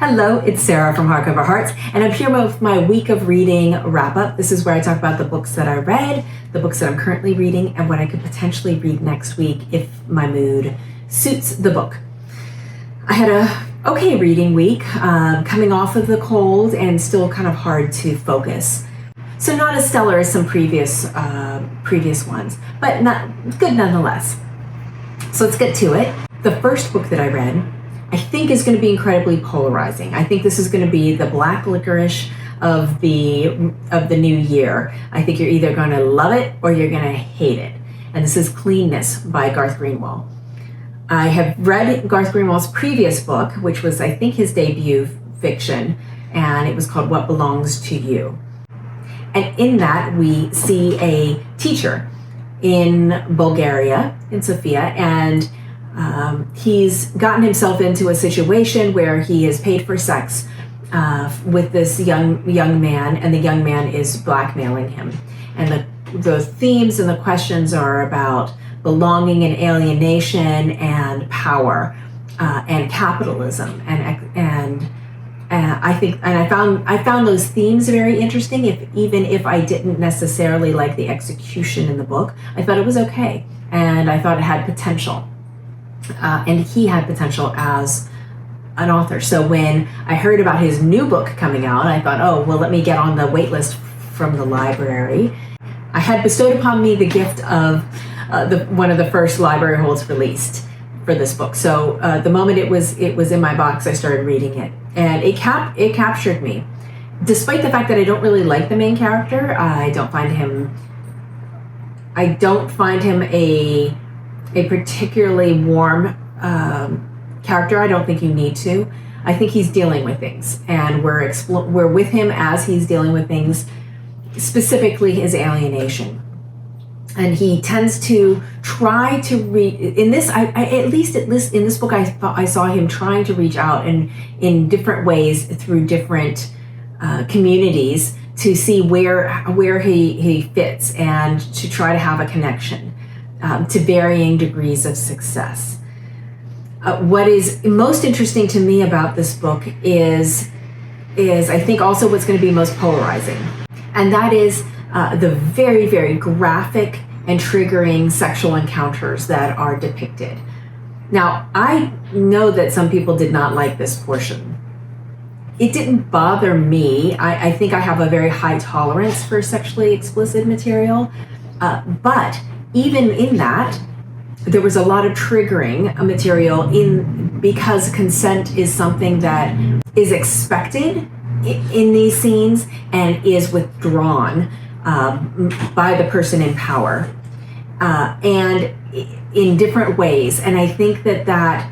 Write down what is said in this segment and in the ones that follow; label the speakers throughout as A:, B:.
A: Hello, it's Sarah from Hardcover Hearts, and I'm here with my week of reading wrap-up. This is where I talk about the books that I read, the books that I'm currently reading, and what I could potentially read next week if my mood suits the book. I had a okay reading week, coming off of the cold and still kind of hard to focus. So not as stellar as some previous ones, but not good nonetheless. So let's get to it. The first book that I read, I think, is going to be incredibly polarizing. I think this is going to be the black licorice of the new year. I think you're either going to love it or you're going to hate it. And this is Cleanness by Garth Greenwell. I have read Garth Greenwell's previous book, which was, I think, his debut fiction, and it was called What Belongs to You. And in that, we see a teacher in Bulgaria, in Sofia, and he's gotten himself into a situation where he is paid for sex with this young man, and the young man is blackmailing him. And the themes and the questions are about belonging and alienation and power and capitalism, and I found those themes very interesting. Even if I didn't necessarily like the execution in the book, I thought it was okay, and I thought it had potential. And he had potential as an author. So when I heard about his new book coming out, I thought, oh, well, let me get on the wait list from the library. I had bestowed upon me the gift of one of the first library holds released for this book. So the moment it was in my box, I started reading it, and it captured me. Despite the fact that I don't really like the main character, I don't find him a particularly warm character. I don't think you need to. I think he's dealing with things, and we're with him as he's dealing with things, specifically his alienation. And he tends to try to read in this. At least in this book, I saw him trying to reach out and in different ways through different communities to see where he fits and to try to have a connection. To varying degrees of success. What is most interesting to me about this book is I think also what's going to be most polarizing, and that is the very, very graphic and triggering sexual encounters that are depicted. Now, I know that some people did not like this portion. It didn't bother me. I think I have a very high tolerance for sexually explicit material, but even in that, there was a lot of triggering material because consent is something that is expected in these scenes and is withdrawn by the person in power and in different ways. And I think that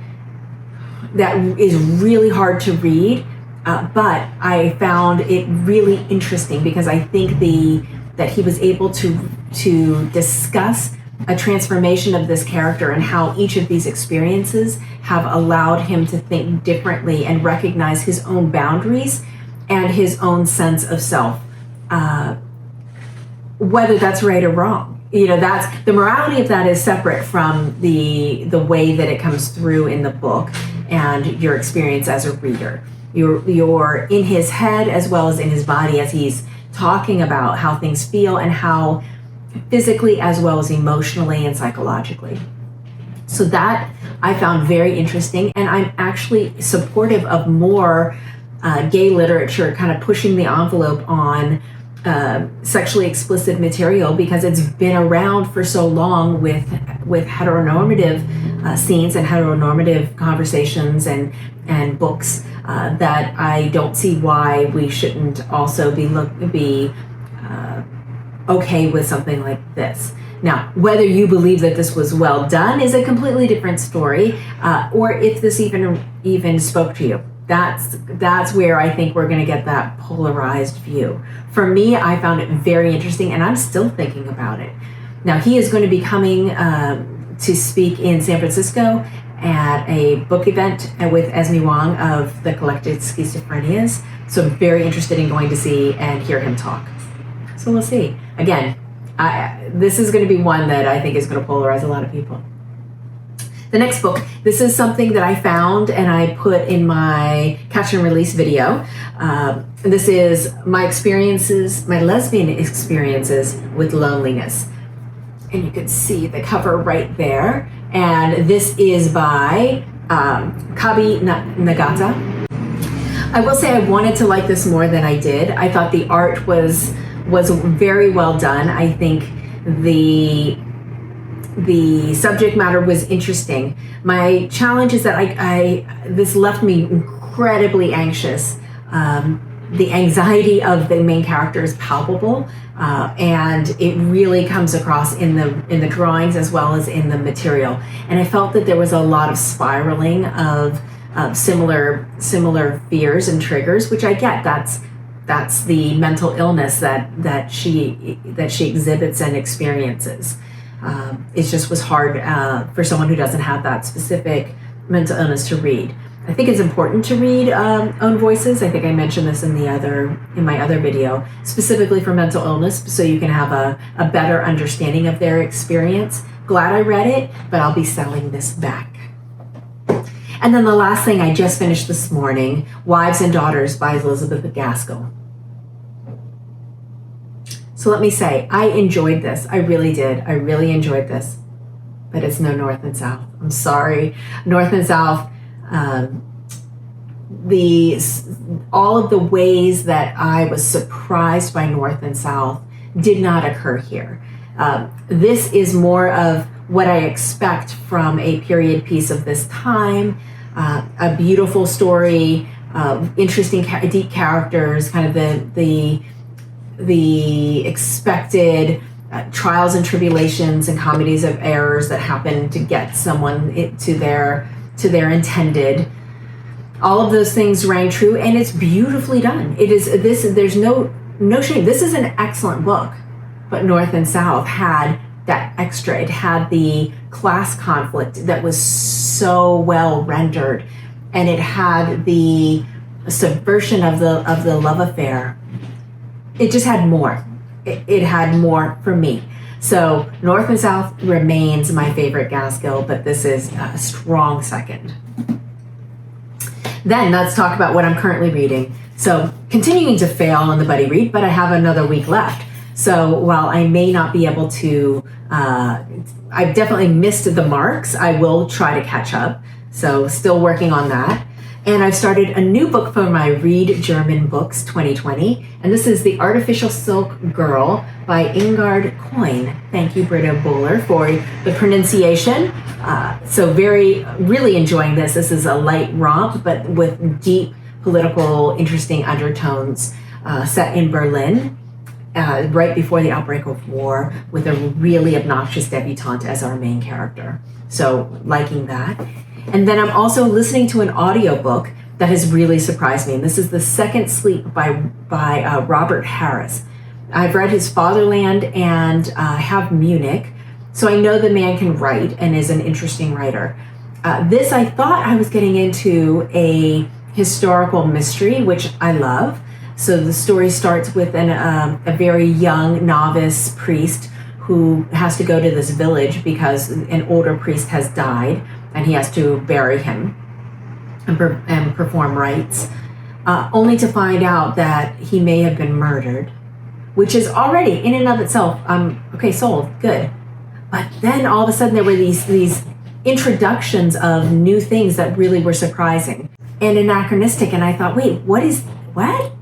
A: is really hard to read, but I found it really interesting because I think that he was able to discuss a transformation of this character and how each of these experiences have allowed him to think differently and recognize his own boundaries and his own sense of self, whether that's right or wrong. That's the morality of that is separate from the way that it comes through in the book and your experience as a reader. You're in his head as well as in his body as he's talking about how things feel and how physically as well as emotionally and psychologically. So that I found very interesting, and I'm actually supportive of more gay literature kind of pushing the envelope on sexually explicit material because it's been around for so long with heteronormative scenes and heteronormative conversations and books that I don't see why we shouldn't also be okay with something like this. Now, whether you believe that this was well done is a completely different story, or if this even spoke to you. That's where I think we're going to get that polarized view. For me, I found it very interesting, and I'm still thinking about it. Now, he is going to be coming to speak in San Francisco at a book event with Esme Wong of the Collected Schizophrenias. So I'm very interested in going to see and hear him talk. So we'll see. Again, this is going to be one that I think is going to polarize a lot of people. The next book, this is something that I found and I put in my catch and release video. This is my experiences, my lesbian experiences with loneliness. And you can see the cover right there. And this is by Kabi Nagata. I will say I wanted to like this more than I did. I thought the art was very well done. I think the subject matter was interesting. My challenge is that this left me incredibly anxious. The anxiety of the main character is palpable, and it really comes across in the drawings as well as in the material. And I felt that there was a lot of spiraling of similar fears and triggers, which I get. That's the mental illness that she exhibits and experiences. It just was hard for someone who doesn't have that specific mental illness to read. I think it's important to read own voices. I think I mentioned this in my other video, specifically for mental illness, so you can have a better understanding of their experience. Glad I read it, but I'll be selling this back. And then the last thing I just finished this morning, Wives and Daughters by Elizabeth Gaskell. So let me say, I enjoyed this. I really did. I really enjoyed this. But it's no North and South. I'm sorry. North and South, all of the ways that I was surprised by North and South did not occur here. This is more of what I expect from a period piece of this time. A beautiful story, interesting, deep characters, kind of the expected trials and tribulations and comedies of errors that happen to get someone to their intended. All of those things rang true, and it's beautifully done. It is this. There's no shame. This is an excellent book, but North and South had that extra. It had the class conflict that was so well rendered, and it had the subversion of the love affair. It just had more. It had more for me. So North and South remains my favorite Gaskell, but this is a strong second. Then let's talk about what I'm currently reading. So continuing to fail on the buddy read, but I have another week left. So while I may not be able to, I've definitely missed the marks, I will try to catch up. So still working on that. And I've started a new book for my Read German Books 2020. And this is The Artificial Silk Girl by Ingard Keun. Thank you, Britta Bowler, for the pronunciation. So really enjoying this. This is a light romp, but with deep political, interesting undertones, set in Berlin, right before the outbreak of war, with a really obnoxious debutante as our main character. So liking that. And then I'm also listening to an audiobook that has really surprised me. And this is The Second Sleep by Robert Harris. I've read his Fatherland and have Munich. So I know the man can write and is an interesting writer. This, I thought I was getting into a historical mystery, which I love. So the story starts with a very young novice priest who has to go to this village because an older priest has died, and he has to bury him and perform rites, only to find out that he may have been murdered, which is already in and of itself, okay, sold, good. But then all of a sudden there were these introductions of new things that really were surprising and anachronistic, and I thought, wait, what?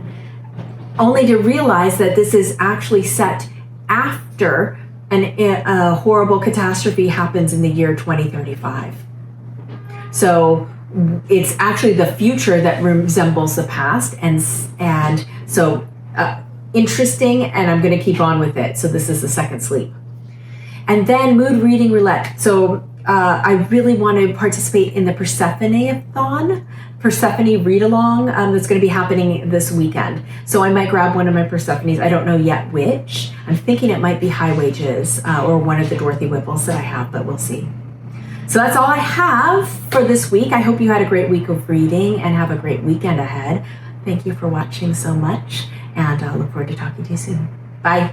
A: Only to realize that this is actually set after a horrible catastrophe happens in the year 2035. So it's actually the future that resembles the past, and so interesting, and I'm going to keep on with it. So this is The Second Sleep. And then Mood Reading Roulette. So I really want to participate in the Persephone read-along that's going to be happening this weekend. So I might grab one of my Persephones. I don't know yet which. I'm thinking it might be High Wages or one of the Dorothy Whipples that I have, but we'll see. So that's all I have for this week. I hope you had a great week of reading and have a great weekend ahead. Thank you for watching so much, and I look forward to talking to you soon. Bye.